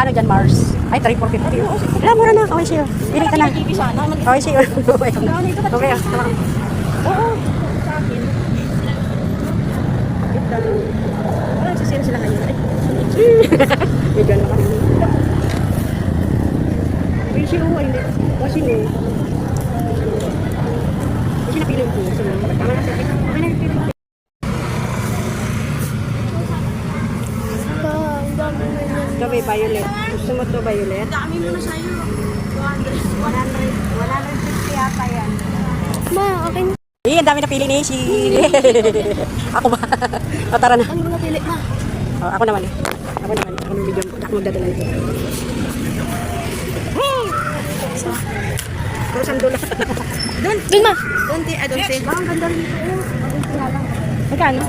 magkano dyan, Mars? Ay, 3,450. Wala, mura na. Okay sa'yo. Pili ka na. Okay sa'yo. Okay, oo. Nagsisira sila ngayon. Medyo na kami. Kasi o, hindi. Kasi o. Kasi napili ko. Tama na sir. Okay na napili ko. Ito ba violet? Gusto mo ito violet? Dami mo na sa'yo. 150 yata yan. Ma, okay na. Eh, ang dami na pili ni si... Ako ba? O, tara na. Ano mo napili ma? O, ako naman eh. Ako naman. Ako ng video. Ako magdadala nito. Pero saan doon? Doon ma! Doon ti, doon ti. Ang ganda rin ito. Magkano?